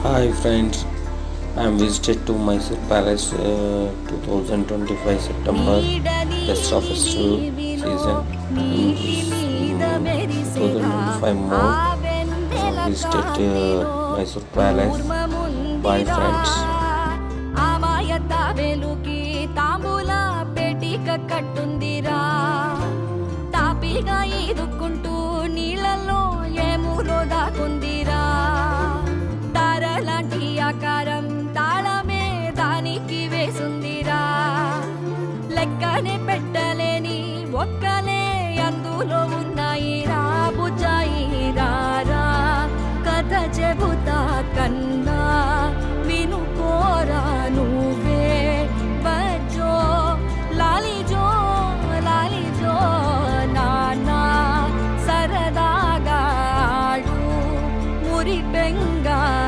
Hi friends, I am visited to Mysore Palace 2025 September Dasra Festival season. In this 2025 mode, visited Mysore Palace. Bye friends. అమాయత వెలుకి తాంబూల పెటిక కట్టుందిరా తాపిగా ఈదుకుంటూ నీళ్ళల్లో ఏములో దాకుందిరా తారలాంటి ఆకారం తాళమే దానికి వేసుందిరా లెక్కనే పెట్టలేని ఒక్కలే అందులో ఉన్నాయిరా బుజ్జాయి రారా కథ చెబుతా కన్నా